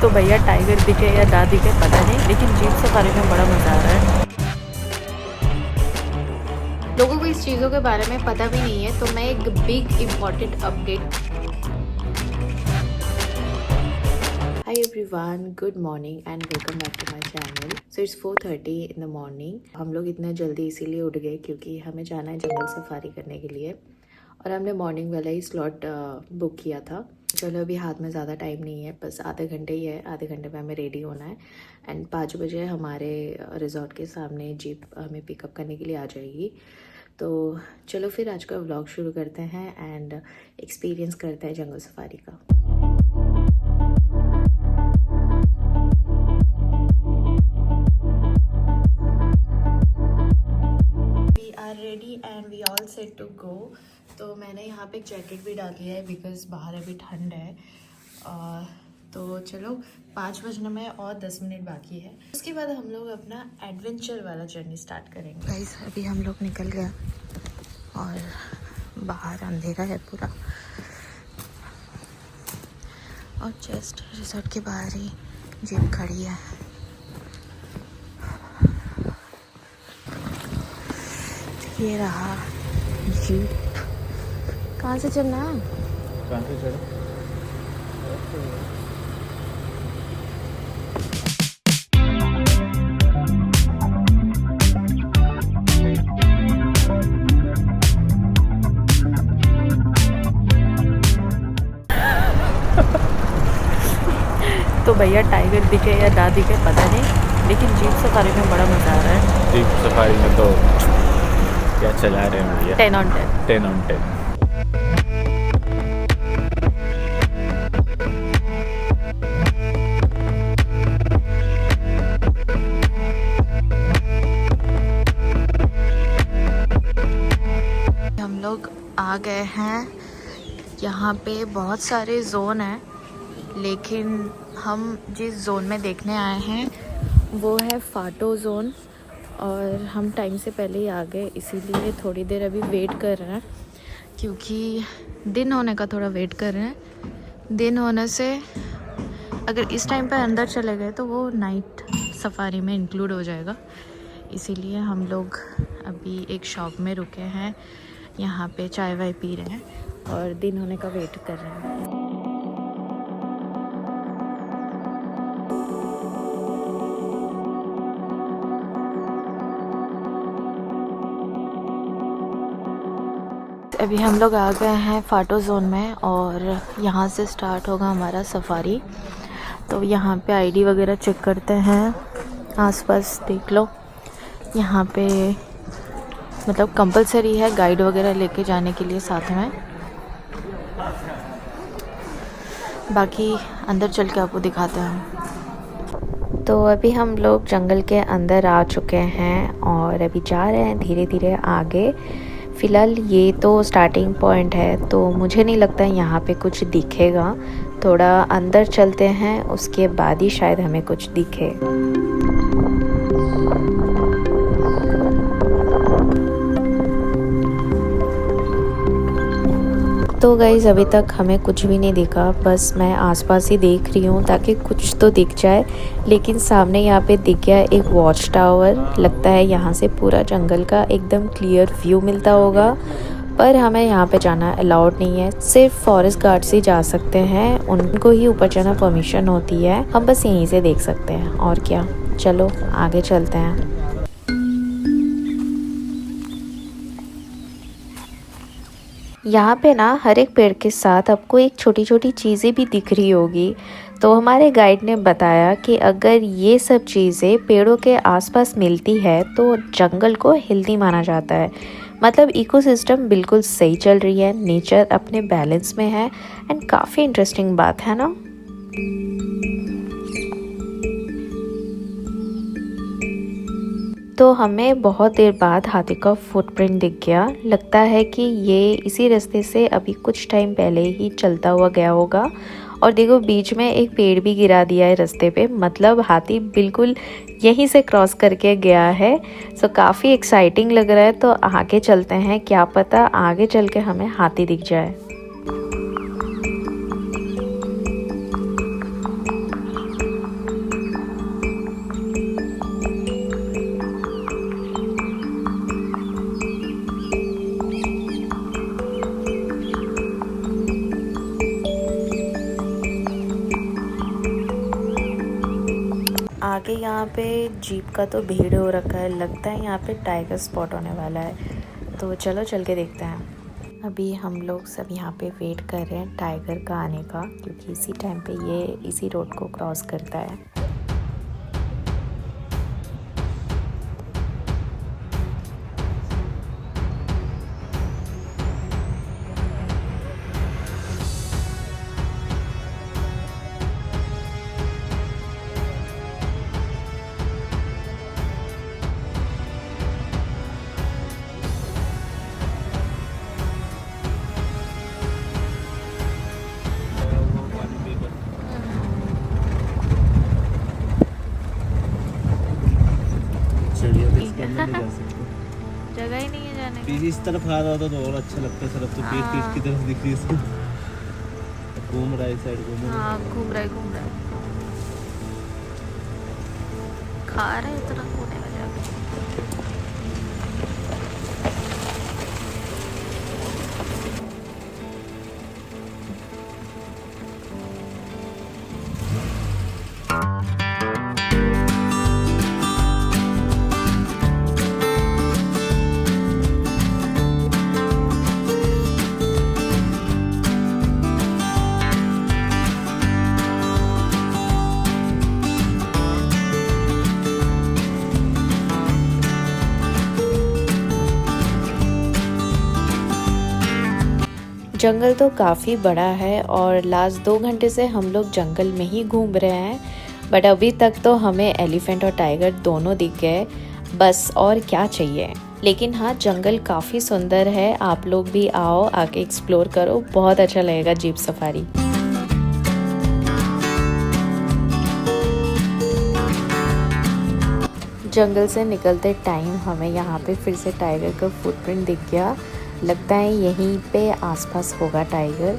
तो भैया टाइगर दिखे या ना दिखे पता नहीं, लेकिन जीप सफारी में बड़ा मज़ा आ रहा है। लोगों को इस चीज़ों के बारे में पता भी नहीं है, तो मैं एक big important update. Hi everyone, good morning and welcome back to my channel. So it's 4:30 in the morning. हम लोग इतना जल्दी इसीलिए उठ गए क्योंकि हमें जाना है जंगल सफारी करने के लिए, और हमने मॉर्निंग वाला ही स्लॉट बुक किया था। चलो अभी हाथ में ज़्यादा टाइम नहीं है, बस आधे घंटे ही है, आधे घंटे में हमें रेडी होना है एंड 5 बजे हमारे रिजॉर्ट के सामने जीप हमें पिकअप करने के लिए आ जाएगी। तो चलो फिर आज का व्लॉग शुरू करते हैं एंड एक्सपीरियंस करते हैं जंगल सफारी का। Ready and we all set to go. तो मैंने यहाँ पे एक जैकेट भी डाली है बिकॉज बाहर अभी ठंड है। तो चलो 5 बजने में और 10 मिनट बाकी है, उसके बाद हम लोग अपना एडवेंचर वाला जर्नी स्टार्ट करेंगे। गाइस अभी हम लोग निकल गए और बाहर अंधेरा है पूरा, और जस्ट रिजॉर्ट के बाहर ही जीप खड़ी है। ये रहा जीप। कहाँ से चलना है? कहाँ से चढ़ो? तो भैया टाइगर दिखे या ना दिखे पता नहीं, लेकिन जीप सफारी में बड़ा मज़ा आ रहा है। जीप सफारी में तो क्या चला रहे हैं भैया, 10 on 10। 10 on 10। हम लोग आ गए हैं। यहाँ पे बहुत सारे जोन हैं, लेकिन हम जिस जोन में देखने आए हैं वो है फाटो जोन, और हम टाइम से पहले ही आ गए, इसीलिए थोड़ी देर अभी वेट कर रहे हैं क्योंकि दिन होने का थोड़ा वेट कर रहे हैं। दिन होने से अगर इस टाइम पे अंदर चले गए तो वो नाइट सफारी में इंक्लूड हो जाएगा, इसीलिए हम लोग अभी एक शॉप में रुके हैं, यहाँ पे चाय वाय पी रहे हैं और दिन होने का वेट कर रहे हैं। अभी हम लोग आ गए हैं फाटो जोन में, और यहाँ से स्टार्ट होगा हमारा सफारी। तो यहाँ पे आईडी वगैरह चेक करते हैं, आसपास देख लो। यहाँ पे मतलब कंपलसरी है गाइड वगैरह लेके जाने के लिए साथ में। बाकी अंदर चल के आपको दिखाते हैं। तो अभी हम लोग जंगल के अंदर आ चुके हैं और अभी जा रहे हैं धीरे धीरे आगे। फ़िलहाल ये तो स्टार्टिंग पॉइंट है, तो मुझे नहीं लगता यहाँ पे कुछ दिखेगा। थोड़ा अंदर चलते हैं, उसके बाद ही शायद हमें कुछ दिखे। तो गाइज़ अभी तक हमें कुछ भी नहीं दिखा, बस मैं आसपास ही देख रही हूँ ताकि कुछ तो दिख जाए। लेकिन सामने यहाँ पे दिख गया एक वॉच टावर, लगता है यहाँ से पूरा जंगल का एकदम क्लियर व्यू मिलता होगा। पर हमें यहाँ पे जाना अलाउड नहीं है, सिर्फ फॉरेस्ट गार्ड्स ही जा सकते हैं, उनको ही ऊपर जाना परमिशन होती है। हम बस यहीं से देख सकते हैं, और क्या। चलो आगे चलते हैं। यहाँ पे ना हर एक पेड़ के साथ आपको एक छोटी छोटी चीज़ें भी दिख रही होगी। तो हमारे गाइड ने बताया कि अगर ये सब चीज़ें पेड़ों के आसपास मिलती है तो जंगल को हेल्दी माना जाता है। मतलब इकोसिस्टम बिल्कुल सही चल रही है, नेचर अपने बैलेंस में है, एंड काफ़ी इंटरेस्टिंग बात है ना। तो हमें बहुत देर बाद हाथी का फुटप्रिंट दिख गया। लगता है कि ये इसी रास्ते से अभी कुछ टाइम पहले ही चलता हुआ गया होगा। और देखो बीच में एक पेड़ भी गिरा दिया है रास्ते पे, मतलब हाथी बिल्कुल यहीं से क्रॉस करके गया है। सो काफ़ी एक्साइटिंग लग रहा है। तो आगे चलते हैं, क्या पता आगे चल के हमें हाथी दिख जाए। आगे यहाँ पे जीप का तो भीड़ हो रखा है, लगता है यहाँ पे टाइगर स्पॉट होने वाला है, तो चलो चल के देखते हैं। अभी हम लोग सब यहाँ पे वेट कर रहे हैं टाइगर का आने का, क्योंकि इसी टाइम पे ये इसी रोड को क्रॉस करता है। जगह ही नहीं है जाने पीछे इस तरफ आ रहा होता तो और अच्छा लगता है। सरफ तो पीठ की तरफ दिख रही है इसको। घूम रहा है इस साइड घूम रहा है। घूम रहा है खा रहा है इतना कोने में जाके। जंगल तो काफ़ी बड़ा है और लास्ट 2 घंटे से हम लोग जंगल में ही घूम रहे हैं, बट अभी तक तो हमें एलिफेंट और टाइगर दोनों दिख गए, बस और क्या चाहिए। लेकिन हाँ, जंगल काफ़ी सुंदर है, आप लोग भी आओ, आके एक्सप्लोर करो, बहुत अच्छा लगेगा जीप सफारी। जंगल से निकलते टाइम हमें यहाँ पे फिर से टाइगर का फुटप्रिंट दिख गया, लगता है यहीं पे आसपास होगा टाइगर।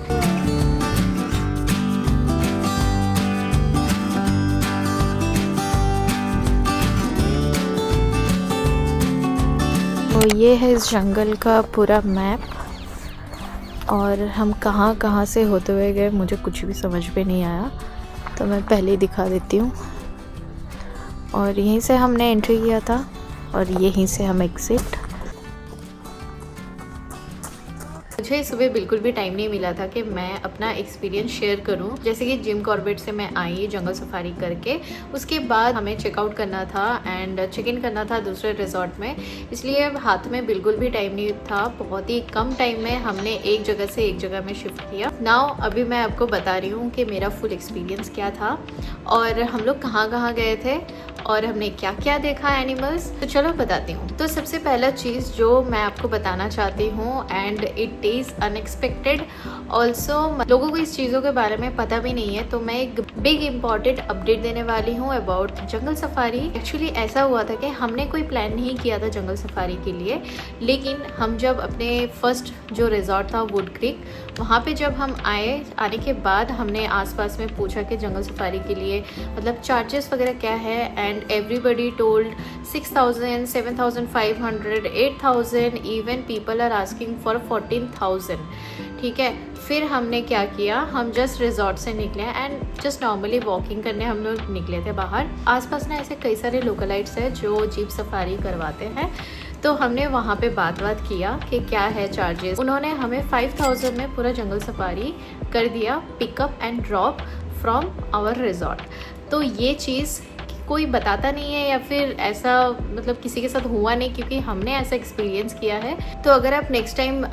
तो ये है इस जंगल का पूरा मैप, और हम कहाँ कहाँ से होते हुए गए मुझे कुछ भी समझ में नहीं आया, तो मैं पहले ही दिखा देती हूँ। और यहीं से हमने एंट्री किया था और यहीं से हम एग्जिट। मुझे सुबह बिल्कुल भी टाइम नहीं मिला था कि मैं अपना एक्सपीरियंस शेयर करूं। जैसे कि जिम कॉर्बेट से मैं आई जंगल सफारी करके, उसके बाद हमें चेकआउट करना था एंड चेक इन करना था दूसरे रिजॉर्ट में, इसलिए हाथ में बिल्कुल भी टाइम नहीं था। बहुत ही कम टाइम में हमने एक जगह से एक जगह में शिफ्ट किया। नाउ अभी मैं आपको बता रही हूँ कि मेरा फुल एक्सपीरियंस क्या था और हम लोग कहाँ कहाँ गए थे और हमने क्या क्या देखा एनिमल्स। तो चलो बताती हूँ। तो सबसे पहला चीज़ जो मैं आपको बताना चाहती हूँ, and it is unexpected also, लोगों को इस चीज़ों के बारे में पता भी नहीं है, तो मैं एक बिग इम्पॉर्टेंट अपडेट देने वाली हूँ अबाउट जंगल सफारी। एक्चुअली ऐसा हुआ था कि हमने कोई प्लान नहीं किया था जंगल सफारी के लिए, लेकिन हम जब अपने फर्स्ट जो रिजॉर्ट था वुड क्रीक, वहाँ पे जब हम आने के बाद हमने आसपास में पूछा कि जंगल सफारी के लिए मतलब चार्जेस वगैरह क्या है, and everybody told 6,000, 7,500, 8,000, even people are asking for 14,000। ठीक है, फिर हमने क्या किया, हम जस्ट रिजॉर्ट से निकले एंड जस्ट नॉर्मली वॉकिंग करने हम लोग निकले थे बाहर। आसपास ना ऐसे कई सारे लोकलाइट्स हैं जो जीप सफारी करवाते हैं, तो हमने वहाँ पे बात किया कि क्या है चार्जेस। उन्होंने हमें 5,000 में पूरा जंगल सफारी कर दिया, pickup and drop from our resort. तो ये चीज़ कोई बताता नहीं है या फिर ऐसा मतलब किसी के साथ हुआ नहीं, क्योंकि हमने ऐसा एक्सपीरियंस किया है। तो अगर आप नेक्स्ट टाइम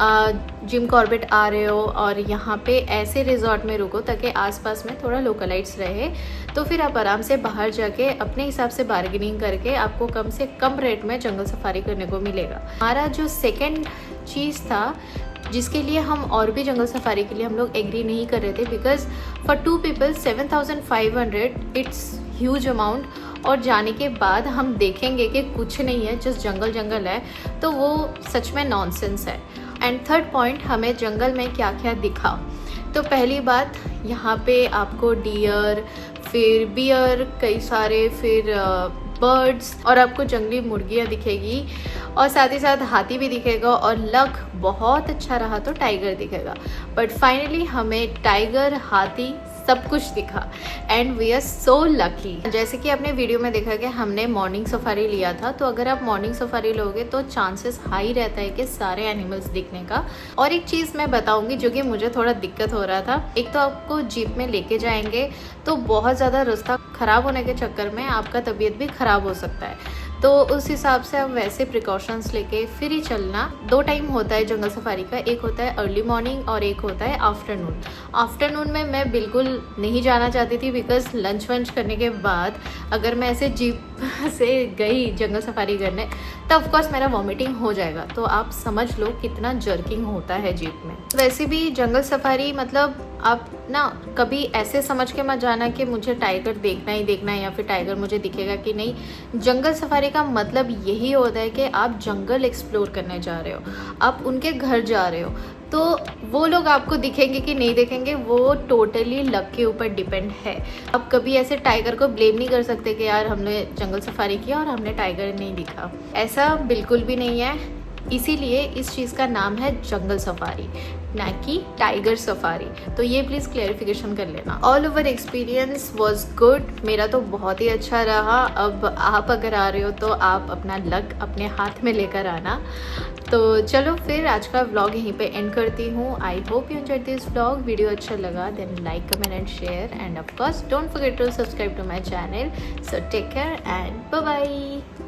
जिम कॉर्बेट आ रहे हो और यहाँ पे ऐसे रिजॉर्ट में रुको ताकि आसपास में थोड़ा लोकलाइट्स रहे, तो फिर आप आराम से बाहर जाके अपने हिसाब से बार्गेनिंग करके आपको कम से कम रेट में जंगल सफारी करने को मिलेगा। हमारा जो सेकेंड चीज़ था जिसके लिए हम और भी जंगल सफारी के लिए हम लोग एग्री नहीं कर रहे थे, because for 2 people 7,500 it's huge amount, और जाने के बाद हम देखेंगे कि कुछ नहीं है, जस्ट जंगल जंगल है, तो वो सच में नॉनसेंस है। एंड थर्ड पॉइंट, हमें जंगल में क्या क्या दिखा। तो पहली बात, यहाँ पे आपको डियर, फिर बियर, कई सारे फिर बर्ड्स, और आपको जंगली मुर्गियाँ दिखेगी, और साथ ही साथ हाथी भी दिखेगा, और लक बहुत अच्छा रहा तो टाइगर दिखेगा। बट फाइनली हमें टाइगर, हाथी सब कुछ दिखा and we are so lucky. जैसे कि आपने वीडियो में देखा कि हमने मॉर्निंग सफारी लिया था, तो अगर आप मॉर्निंग सफारी लोगे तो चांसेस हाई रहता है कि सारे एनिमल्स दिखने का। और एक चीज़ मैं बताऊंगी जो कि मुझे थोड़ा दिक्कत हो रहा था, एक तो आपको जीप में लेके जाएंगे तो बहुत ज़्यादा रास्ता ख़राब होने के चक्कर में आपका तबीयत भी ख़राब हो सकता है, तो उस हिसाब से आप वैसे प्रिकॉशंस लेके फिर ही चलना। 2 टाइम होता है जंगल सफारी का, एक होता है अर्ली मॉर्निंग और एक होता है आफ्टरनून। आफ्टरनून में मैं बिल्कुल नहीं जाना चाहती थी बिकॉज लंच वंच करने के बाद अगर मैं ऐसे जीप से गई जंगल सफारी करने तो ऑफकोर्स मेरा वॉमिटिंग हो जाएगा, तो आप समझ लो कितना जर्किंग होता है जीप में। वैसे भी जंगल सफारी मतलब आप ना कभी ऐसे समझ के मत जाना कि मुझे टाइगर देखना ही देखना है या फिर टाइगर मुझे दिखेगा कि नहीं। जंगल सफारी का मतलब यही होता है कि आप जंगल एक्सप्लोर करने जा रहे हो, आप उनके घर जा रहे हो, तो वो लोग आपको दिखेंगे कि नहीं दिखेंगे वो टोटली लक के ऊपर डिपेंड है। आप कभी ऐसे टाइगर को ब्लेम नहीं कर सकते कि यार हमने जंगल सफारी किया और हमने टाइगर नहीं दिखा, ऐसा बिल्कुल भी नहीं है। इसीलिए इस चीज़ का नाम है जंगल सफारी, ना कि टाइगर सफारी। तो ये प्लीज़ क्लेरिफिकेशन कर लेना। All over experience was good, मेरा तो बहुत ही अच्छा रहा। अब आप अगर आ रहे हो तो आप अपना लक अपने हाथ में लेकर आना। तो चलो फिर आज का व्लॉग यहीं पे एंड करती हूँ। I hope you enjoyed this vlog. Video अच्छा लगा then like comment and share and of course don't forget to subscribe to my channel. So take care and bye bye.